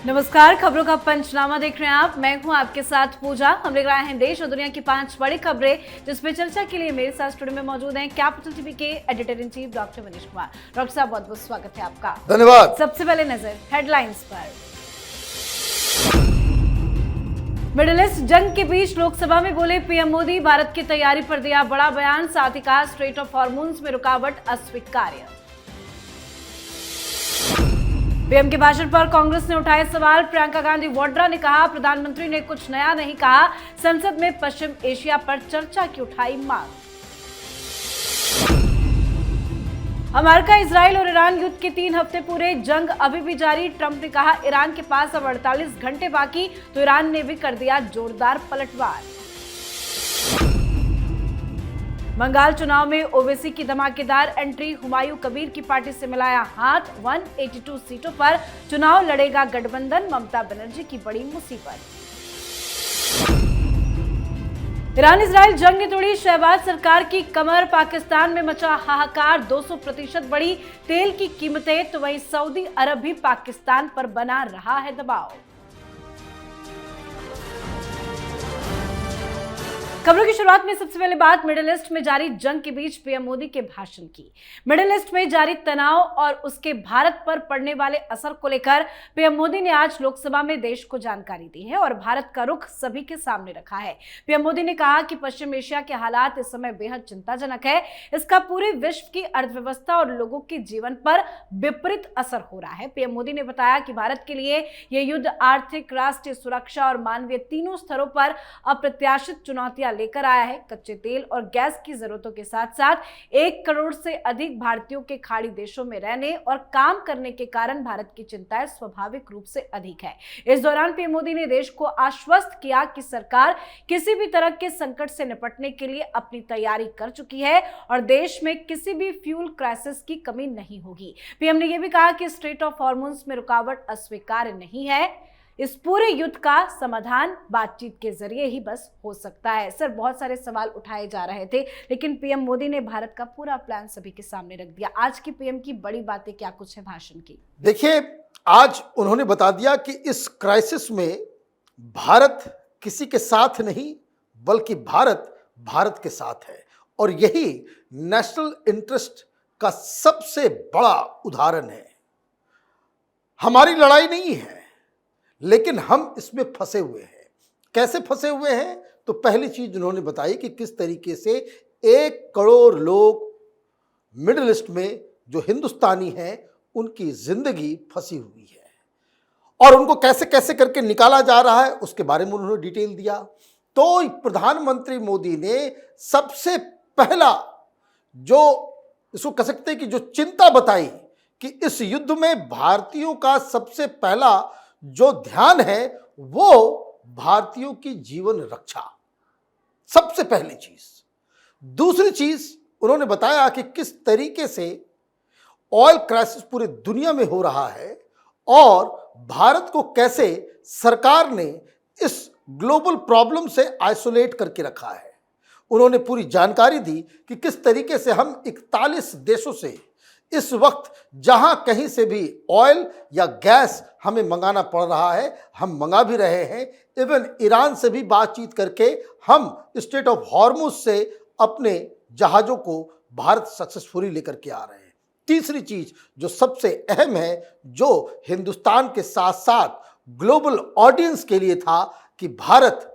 नमस्कार, खबरों का पंचनामा देख रहे हैं आप। मैं हूं आपके साथ पूजा। हम लेकर आए हैं देश और दुनिया की 5 बड़ी खबरें, जिसमें चर्चा के लिए मेरे साथ स्टूडियो में मौजूद हैं कैपिटल टीवी के editor in chief doctor Manish Kumar. Doctor साहब, बहुत बहुत स्वागत है आपका। धन्यवाद। सबसे पहले नजर हेडलाइंस पर। मिडिल ईस्ट जंग के बीच लोकसभा में बोले पीएम मोदी, भारत की तैयारी पर दिया बड़ा बयान। साथ ही कहा स्ट्रेट ऑफ हॉर्मूज में रुकावट अस्वीकार्य। पीएम के भाषण पर कांग्रेस ने उठाए सवाल। प्रियंका गांधी वाड्रा ने कहा प्रधानमंत्री ने कुछ नया नहीं कहा। संसद में पश्चिम एशिया पर चर्चा की उठाई मांग। अमेरिका, इजराइल और ईरान युद्ध के 3 हफ्ते पूरे, जंग अभी भी जारी। ट्रंप ने कहा ईरान के पास अब 48 घंटे बाकी, तो ईरान ने भी कर दिया जोरदार पलटवार। बंगाल चुनाव में ओवैसी की धमाकेदार एंट्री। हुमायूं कबीर की पार्टी से मिलाया हाथ। 182 सीटों पर चुनाव लड़ेगा गठबंधन। ममता बनर्जी की बड़ी मुसीबत। ईरान इजराइल जंग ने तोड़ी शहबाज सरकार की कमर। पाकिस्तान में मचा हाहाकार, 200% बढ़ी तेल की कीमतें। तो वहीं सऊदी अरब भी पाकिस्तान पर बना रहा है दबाव। खबरों की शुरुआत में सबसे पहले बात मिडिल ईस्ट में जारी जंग के बीच पीएम मोदी के भाषण की। मिडिल ईस्ट में जारी तनाव और उसके भारत पर पड़ने वाले असर को लेकर पीएम मोदी ने आज लोकसभा में देश को जानकारी दी है और भारत का रुख सभी के सामने रखा है। पीएम मोदी ने कहा कि पश्चिम एशिया के हालात इस समय बेहद चिंताजनक है। इसका पूरे विश्व की अर्थव्यवस्था और लोगों के जीवन पर विपरीत असर हो रहा है। पीएम मोदी ने बताया कि भारत के लिए यह युद्ध आर्थिक, राष्ट्रीय सुरक्षा और मानवीय तीनों स्तरों पर अप्रत्याशित चुनौतियां लेकर आया है। कच्चे तेल और गैस की जरूरतों के साथ साथ 1 करोड़ से अधिक भारतीयों के खाड़ी देशों में रहने और काम करने के कारण भारत की चिंताएं स्वाभाविक रूप से अधिक है। इस दौरान पीएम मोदी ने देश को आश्वस्त किया कि सरकार किसी भी तरह के संकट से निपटने के लिए अपनी तैयारी कर चुकी है और देश में किसी भी फ्यूल क्राइसिस की कमी नहीं होगी। पीएम ने यह भी कहा कि स्ट्रेट ऑफ हॉर्मूज में रुकावट अस्वीकार्य नहीं है। इस पूरे युद्ध का समाधान बातचीत के जरिए ही बस हो सकता है। सर, बहुत सारे सवाल उठाए जा रहे थे, लेकिन पीएम मोदी ने भारत का पूरा प्लान सभी के सामने रख दिया। आज की पीएम की बड़ी बातें क्या कुछ है भाषण की? देखिए, आज उन्होंने बता दिया कि इस क्राइसिस में भारत किसी के साथ नहीं, बल्कि भारत भारत के साथ है और यही नेशनल इंटरेस्ट का सबसे बड़ा उदाहरण है। हमारी लड़ाई नहीं है, लेकिन हम इसमें फंसे हुए हैं। कैसे फंसे हुए हैं? तो पहली चीज उन्होंने बताई कि किस तरीके से 1 करोड़ लोग मिडिल ईस्ट में जो हिंदुस्तानी हैं उनकी जिंदगी फंसी हुई है और उनको कैसे कैसे करके निकाला जा रहा है उसके बारे में उन्होंने डिटेल दिया। तो प्रधानमंत्री मोदी ने सबसे पहला जो इसको कह सकते हैं कि जो चिंता बताई कि इस युद्ध में भारतीयों का सबसे पहला जो ध्यान है वो भारतीयों की जीवन रक्षा, सबसे पहली चीज। दूसरी चीज उन्होंने बताया कि किस तरीके से ऑयल क्राइसिस पूरी दुनिया में हो रहा है और भारत को कैसे सरकार ने इस ग्लोबल प्रॉब्लम से आइसोलेट करके रखा है। उन्होंने पूरी जानकारी दी कि किस तरीके से हम 41 देशों से इस वक्त जहां कहीं से भी ऑयल या गैस हमें मंगाना पड़ रहा है, हम मंगा भी रहे हैं। इवन ईरान से भी बातचीत करके हम स्ट्रेट ऑफ हॉर्मुज से अपने जहाज़ों को भारत सक्सेसफुली लेकर के आ रहे हैं। तीसरी चीज जो सबसे अहम है, जो हिंदुस्तान के साथ साथ ग्लोबल ऑडियंस के लिए था, कि भारत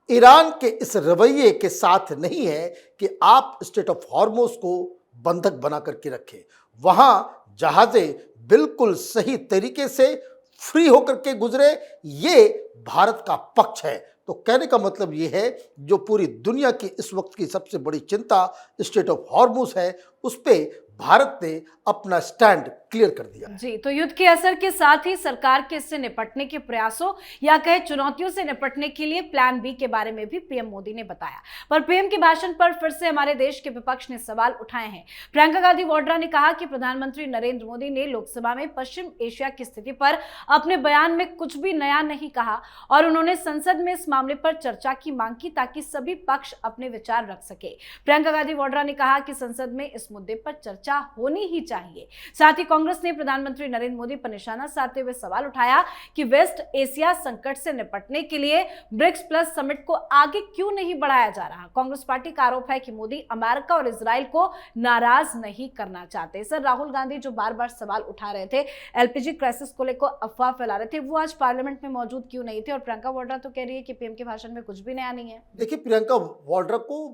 ईरान के इस रवैये के साथ नहीं है कि आप स्ट्रेट ऑफ हॉर्मुज को बंधक बना करके रखें। वहां जहाजें बिल्कुल सही तरीके से फ्री होकर के गुजरे, ये भारत का पक्ष है। तो कहने का मतलब ये है जो पूरी दुनिया की इस वक्त की सबसे बड़ी चिंता स्ट्रेट ऑफ हॉर्मुज है, उस पे भारत ने अपना स्टैंड क्लियर कर दिया जी। तो युद्ध के असर के साथ ही सरकार के इससे निपटने के प्रयासों या कहे चुनौतियों से निपटने के लिए प्लान बी के बारे में भी पीएम मोदी ने बताया। पर पीएम के भाषण पर फिर से हमारे देश के विपक्ष ने सवाल उठाए हैं। प्रियंका गांधी वाड्रा ने कहा कि प्रधानमंत्री नरेंद्र मोदी ने लोकसभा में पश्चिम एशिया की स्थिति पर अपने बयान में कुछ भी नया नहीं कहा और उन्होंने संसद में इस मामले पर चर्चा की मांग की ताकि सभी पक्ष अपने विचार रख सके। प्रियंका गांधी वाड्रा ने कहा कि संसद में इस मुद्दे पर चर्चा चर्चा होनी ही चाहिए। साथ ही कांग्रेस ने प्रधानमंत्री नरेंद्र मोदी पर निशाना साधते हुए सवाल उठाया कि वेस्ट एशिया संकट से निपटने के लिए ब्रिक्स प्लस समिट को आगे क्यों नहीं बढ़ाया जा रहा। कांग्रेस पार्टी का आरोप है कि मोदी अमेरिका और इजराइल को नाराज नहीं करना चाहते। सर, राहुल गांधी जो बार बार सवाल उठा रहे थे, एलपीजी क्राइसिस को लेकर अफवाह फैला रहे थे, वो आज पार्लियामेंट में मौजूद क्यों नहीं थे? और प्रियंका वाड्रा तो कह रही है कि पीएम के भाषण में कुछ भी नया नहीं है। देखिए, प्रियंका वाड्रा को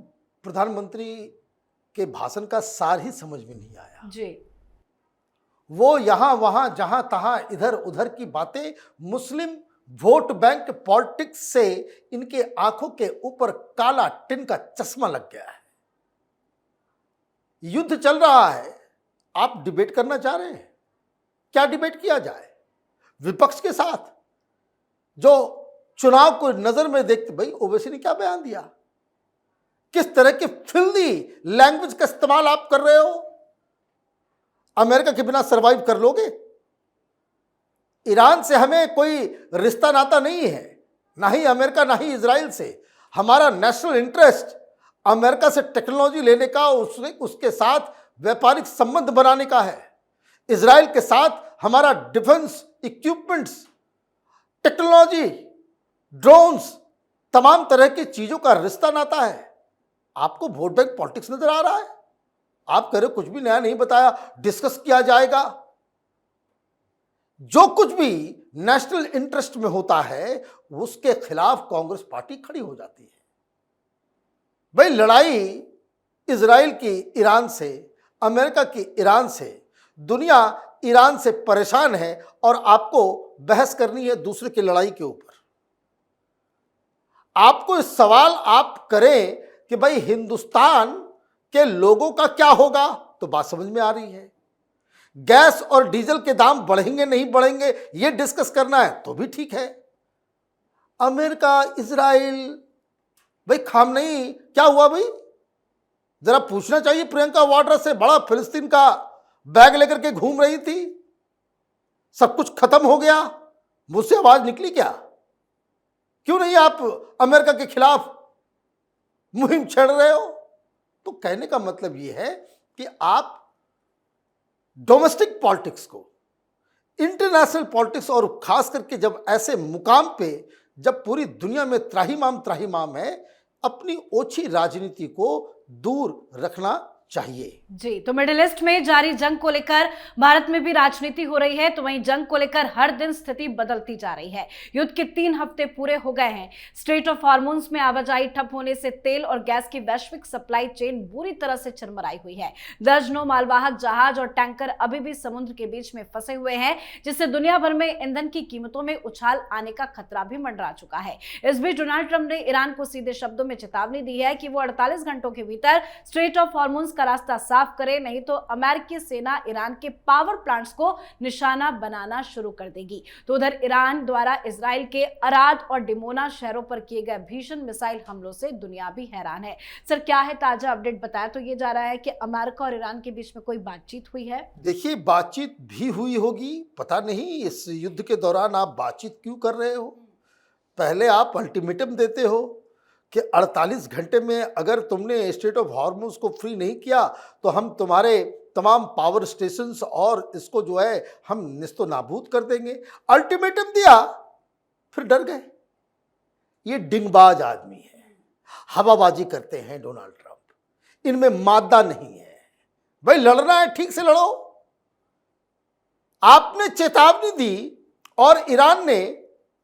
प्रधानमंत्री के भाषण का सार ही समझ में नहीं आया जी। वो यहां वहां जहां तहां इधर उधर की बातें, मुस्लिम वोट बैंक पॉलिटिक्स से इनके आंखों के ऊपर काला टिन का चश्मा लग गया है। युद्ध चल रहा है, आप डिबेट करना चाह रहे हैं? क्या डिबेट किया जाए विपक्ष के साथ, जो चुनाव को नजर में देखते? भाई ओवैसी ने क्या बयान दिया? किस तरह की फिल्दी लैंग्वेज का इस्तेमाल आप कर रहे हो? अमेरिका के बिना सरवाइव कर लोगे? ईरान से हमें कोई रिश्ता नाता नहीं है, ना ही अमेरिका ना ही इजराइल से। हमारा नेशनल इंटरेस्ट अमेरिका से टेक्नोलॉजी लेने का, उसके साथ व्यापारिक संबंध बनाने का है। इजराइल के साथ हमारा डिफेंस इक्विपमेंट्स, टेक्नोलॉजी, ड्रोन्स, तमाम तरह की चीजों का रिश्ता नाता है। आपको वोट बैंक पॉलिटिक्स नजर आ रहा है? आप कह रहे हो कुछ भी नया नहीं बताया, डिस्कस किया जाएगा। जो कुछ भी नेशनल इंटरेस्ट में होता है उसके खिलाफ कांग्रेस पार्टी खड़ी हो जाती है। भाई लड़ाई इजराइल की ईरान से, अमेरिका की ईरान से, दुनिया ईरान से परेशान है और आपको बहस करनी है दूसरे की लड़ाई के ऊपर। आपको इस सवाल आप करें कि भाई हिंदुस्तान के लोगों का क्या होगा, तो बात समझ में आ रही है। गैस और डीजल के दाम बढ़ेंगे नहीं बढ़ेंगे ये डिस्कस करना है तो भी ठीक है। अमेरिका, इजराइल, भाई खामनई क्या हुआ? भाई जरा पूछना चाहिए प्रियंका वाड्रा से। बड़ा फिलिस्तीन का बैग लेकर के घूम रही थी, सब कुछ खत्म हो गया, मुझसे आवाज निकली क्या? क्यों नहीं आप अमेरिका के खिलाफ मुहिम छेड़ रहे हो? तो कहने का मतलब यह है कि आप डोमेस्टिक पॉलिटिक्स को इंटरनेशनल पॉलिटिक्स, और खास करके जब ऐसे मुकाम पे, जब पूरी दुनिया में त्राहिमाम है, अपनी ओछी राजनीति को दूर रखना चाहिए। जी, तो मिडिल ईस्ट में जारी जंग को लेकर भारत में भी राजनीति हो रही है, तो वहीं जंग को लेकर हर दिन स्थिति बदलती जा रही है। युद्ध के 3 हफ्ते पूरे हो गए हैं। स्ट्रेट ऑफ हॉर्मुज में आवाजाही ठप होने से तेल और गैस की वैश्विक सप्लाई चेन बुरी तरह से चरमराई हुई है। दर्जनों मालवाहक जहाज और टैंकर अभी भी समुद्र के बीच में फंसे हुए हैं, जिससे दुनिया भर में ईंधन की कीमतों में उछाल आने का खतरा भी मंडरा चुका है। इस बीच डोनाल्ड ट्रंप ने ईरान को सीधे शब्दों में चेतावनी दी है कि वो 48 घंटों के भीतर स्ट्रेट ऑफ हॉर्मुज का रास्ता साफ करे, नहीं तो अमेरिकी सेना ईरान के पावर प्लांट्स को निशाना बनाना शुरू कर देगी। तो उधर ईरान द्वारा इजराइल के अराद और डिमोना शहरों पर किए गए भीषण मिसाइल हमलों से दुनिया भी हैरान है। सर, क्या है ताजा अपडेट? बताया तो ये जा रहा है कि अमेरिका और ईरान के बीच में कोई बातचीत हुई है। देखिए, बातचीत भी हुई होगी, पता नहीं इस युद्ध के दौरान आप बातचीत क्यों कर रहे हो। पहले आप अल्टीमेटम देते हो कि 48 घंटे में अगर तुमने स्ट्रेट ऑफ हॉर्मुज को फ्री नहीं किया तो हम तुम्हारे तमाम पावर स्टेशंस और इसको जो है हम निस्तो नाबूद कर देंगे। अल्टीमेटम दिया, फिर डर गए। ये डिंगबाज आदमी है, हवाबाजी करते हैं डोनाल्ड ट्रंप, इनमें मादा नहीं है। भाई लड़ना है ठीक से लड़ो। आपने चेतावनी दी और ईरान ने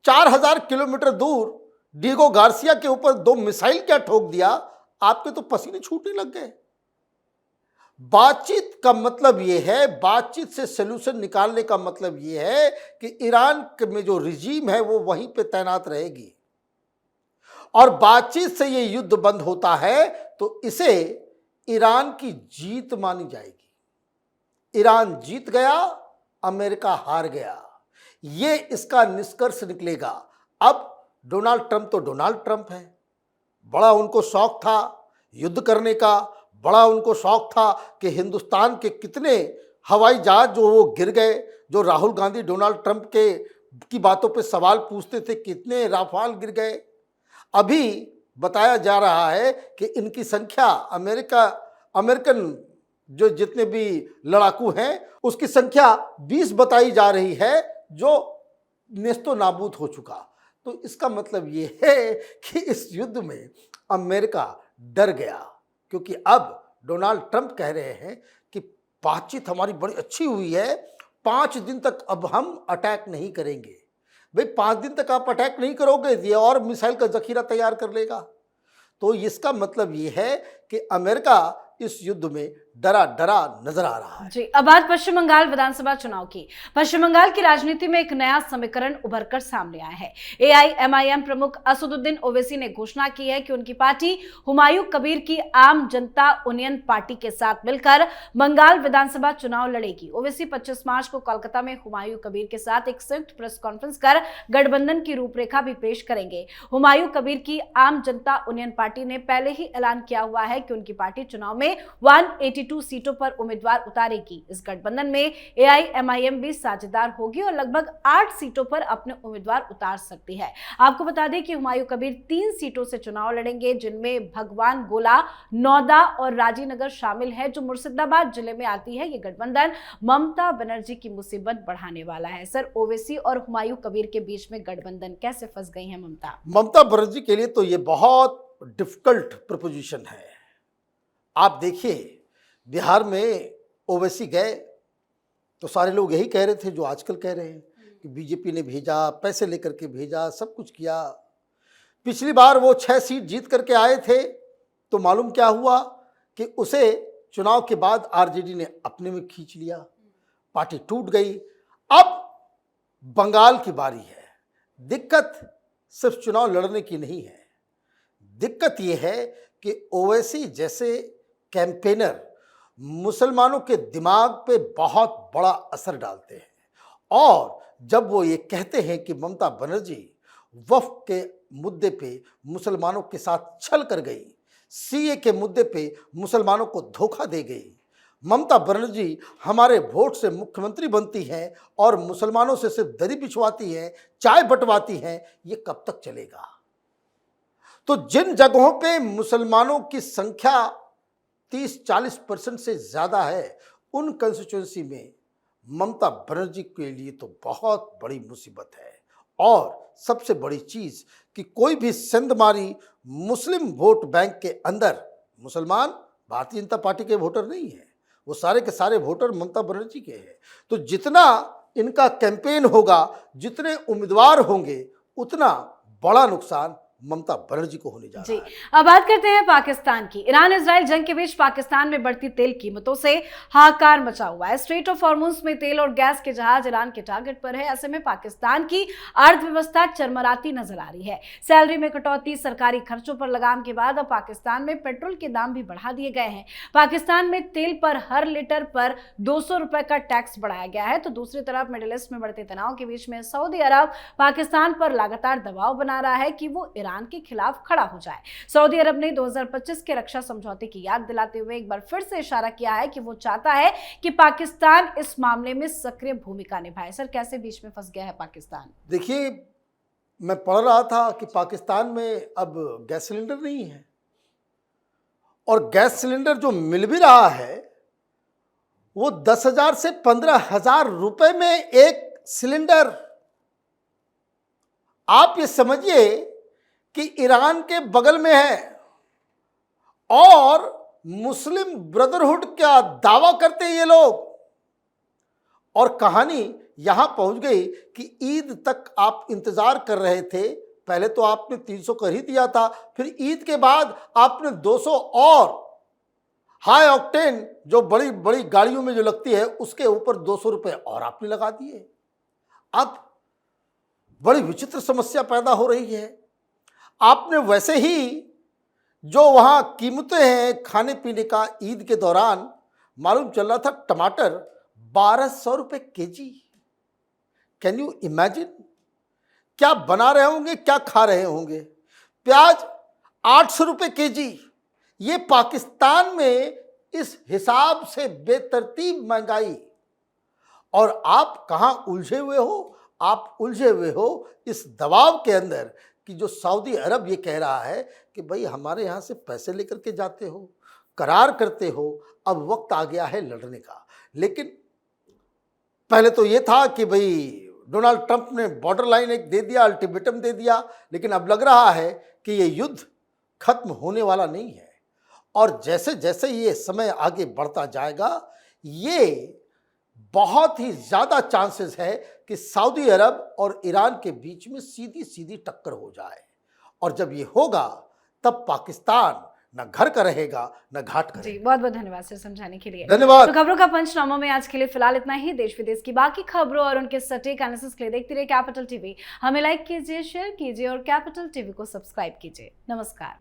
4000 किलोमीटर दूर डीगो गार्सिया के ऊपर 2 मिसाइल क्या ठोक दिया, आपके तो पसीने छूटने लग गए। बातचीत का मतलब यह है, बातचीत से सलूशन निकालने का मतलब यह है कि ईरान में जो रिजीम है वो वहीं पे तैनात रहेगी और बातचीत से ये युद्ध बंद होता है तो इसे ईरान की जीत मानी जाएगी। ईरान जीत गया, अमेरिका हार गया, ये इसका निष्कर्ष निकलेगा। अब डोनाल्ड ट्रंप तो डोनाल्ड ट्रंप है, बड़ा उनको शौक था युद्ध करने का, बड़ा उनको शौक था कि हिंदुस्तान के कितने हवाई जहाज जो वो गिर गए, जो राहुल गांधी डोनाल्ड ट्रंप की बातों पे सवाल पूछते थे कितने राफाल गिर गए। अभी बताया जा रहा है कि इनकी संख्या अमेरिकन जो जितने भी लड़ाकू हैं उसकी संख्या 20 बताई जा रही है जो नेस्तो नाबूद हो चुका। तो इसका मतलब ये है कि इस युद्ध में अमेरिका डर गया, क्योंकि अब डोनाल्ड ट्रंप कह रहे हैं कि बातचीत हमारी बड़ी अच्छी हुई है, 5 दिन तक अब हम अटैक नहीं करेंगे। भाई 5 दिन तक आप अटैक नहीं करोगे, ये और मिसाइल का जखीरा तैयार कर लेगा। तो इसका मतलब ये है कि अमेरिका इस युद्ध में डरा डरा नजर आ रहा है। जी, अब बात पश्चिम बंगाल विधानसभा चुनाव की। पश्चिम बंगाल की राजनीति में एक नया समीकरण उभरकर सामने आया है। एआईएमआईएम प्रमुख असदुद्दीन ओवैसी ने घोषणा की है कि उनकी पार्टी हुमायूं कबीर की आम जनता यूनियन पार्टी के साथ मिलकर बंगाल विधानसभा चुनाव लड़ेगी। ओवैसी 25 मार्च को कोलकाता में हुमायूं कबीर के साथ एक संयुक्त प्रेस कॉन्फ्रेंस कर गठबंधन की रूपरेखा भी पेश करेंगे। हुमायूं कबीर की आम जनता यूनियन पार्टी ने पहले ही ऐलान किया हुआ है कि उनकी पार्टी चुनाव में 182 सीटों पर उम्मीदवार उतारेगी। इस गठबंधन में एआईएमआईएम भी साझेदार होगी और लगभग 8 सीटों पर अपने उम्मीदवार उतार सकती है। आपको बता दें कि हुमायूं कबीर 3 सीटों से चुनाव लड़ेंगे, जिनमें भगवान गोला, नौदा और राजीनगर शामिल है, जो मुर्शिदाबाद जिले में आती है। ये गठबंधन ममता बनर्जी की मुसीबत बढ़ाने वाला है। सर, ओवैसी और हुमायूं कबीर के बीच में गठबंधन कैसे फंस गई है ममता बनर्जी के लिए तो ये बहुत डिफिकल्ट प्रपोजिशन है। आप देखिए, बिहार में ओवैसी गए तो सारे लोग यही कह रहे थे जो आजकल कह रहे हैं कि बीजेपी ने भेजा, पैसे लेकर के भेजा, सब कुछ किया। पिछली बार वो 6 सीट जीत करके आए थे तो मालूम क्या हुआ कि उसे चुनाव के बाद आरजेडी ने अपने में खींच लिया, पार्टी टूट गई। अब बंगाल की बारी है। दिक्कत सिर्फ चुनाव लड़ने की नहीं है, दिक्कत यह है कि ओवैसी जैसे कैंपेनर मुसलमानों के दिमाग पे बहुत बड़ा असर डालते हैं, और जब वो ये कहते हैं कि ममता बनर्जी वक्फ के मुद्दे पे मुसलमानों के साथ छल कर गई, सीए के मुद्दे पे मुसलमानों को धोखा दे गई, ममता बनर्जी हमारे वोट से मुख्यमंत्री बनती हैं और मुसलमानों से सिर्फ दरी बिछवाती हैं, चाय बंटवाती हैं, ये कब तक चलेगा? तो जिन जगहों पे मुसलमानों की संख्या 30-40% से ज़्यादा है, उन कंस्टिट्यूंसी में ममता बनर्जी के लिए तो बहुत बड़ी मुसीबत है। और सबसे बड़ी चीज़ कि कोई भी सेंधमारी मुस्लिम वोट बैंक के अंदर मुसलमान भारतीय जनता पार्टी के वोटर नहीं है, वो सारे के सारे वोटर ममता बनर्जी के हैं। तो जितना इनका कैंपेन होगा, जितने उम्मीदवार होंगे, उतना बड़ा नुकसान ममता बनर्जी को होने जा रहा है। अब बात करते हैं पाकिस्तान की। ईरान इजराइल जंग के बीच पाकिस्तान में बढ़ती तेल कीमतों से हाहाकार मचा हुआ है। स्ट्रेट ऑफ हॉर्मुज में तेल और गैस के जहाज ईरान के टारगेट पर है। ऐसे में पाकिस्तान की अर्थव्यवस्था चरमराती नजर आ रही है। सैलरी में कटौती, सरकारी खर्चों पर लगाम के बाद अब पाकिस्तान में पेट्रोल के दाम भी बढ़ा दिए गए हैं। पाकिस्तान में तेल पर हर लीटर पर 200 रुपए का टैक्स बढ़ाया गया है। तो दूसरी तरफ मिडिल ईस्ट में बढ़ते तनाव के बीच में सऊदी अरब पाकिस्तान पर लगातार दबाव बना रहा है कि वो ईरान के खिलाफ खड़ा हो जाए। सऊदी अरब ने 2025 के रक्षा समझौते की याद दिलाते हुए एक बार फिर से इशारा किया है कि वो चाहता है कि पाकिस्तान इस मामले में सक्रिय भूमिका निभाए। सर, कैसे बीच में फंस गया है पाकिस्तान? देखिए, मैं पढ़ रहा था कि पाकिस्तान में अब गैस सिलेंडर नहीं है, और गैस सिलेंडर जो मिल भी रहा है वो 10,000 से 15,000 रुपए में एक सिलेंडर। आप ये समझिए कि ईरान के बगल में है और मुस्लिम ब्रदरहुड का दावा करते हैं ये लोग, और कहानी यहां पहुंच गई कि ईद तक आप इंतजार कर रहे थे। पहले तो आपने 300 कर ही दिया था, फिर ईद के बाद आपने 200 और हाई ऑक्टेन जो बड़ी बड़ी गाड़ियों में जो लगती है उसके ऊपर 200 रुपए और आपने लगा दिए। अब बड़ी विचित्र समस्या पैदा हो रही है। आपने वैसे ही जो वहाँ कीमतें हैं खाने पीने का, ईद के दौरान मालूम चल रहा था टमाटर 1200 रुपये केजी। Can you imagine? क्या बना रहे होंगे, क्या खा रहे होंगे? प्याज 800 रुपये केजी। ये पाकिस्तान में इस हिसाब से बेतरतीब महंगाई, और आप कहाँ उलझे हुए हो? आप उलझे हुए हो इस दबाव के अंदर कि जो सऊदी अरब ये कह रहा है कि भाई हमारे यहाँ से पैसे लेकर के जाते हो, करार करते हो, अब वक्त आ गया है लड़ने का। लेकिन पहले तो ये था कि भाई डोनाल्ड ट्रंप ने बॉर्डर लाइन एक दे दिया, अल्टीमेटम दे दिया, लेकिन अब लग रहा है कि ये युद्ध खत्म होने वाला नहीं है। और जैसे जैसे ये समय आगे बढ़ता जाएगा, ये बहुत ही ज़्यादा चांसेस है कि सऊदी अरब और ईरान के बीच में सीधी सीधी टक्कर हो जाए। और जब ये होगा तब पाकिस्तान न घर का रहेगा न घाट का। जी, बहुत बहुत धन्यवाद सर समझाने के लिए। धन्यवाद। तो खबरों का पंचनामा में आज के लिए फिलहाल इतना ही। देश विदेश की बाकी खबरों और उनके सटीक एनालिसिस के लिए देखते रहिए कैपिटल टीवी। हमें लाइक कीजिए, शेयर कीजिए और कैपिटल टीवी को सब्सक्राइब कीजिए। नमस्कार।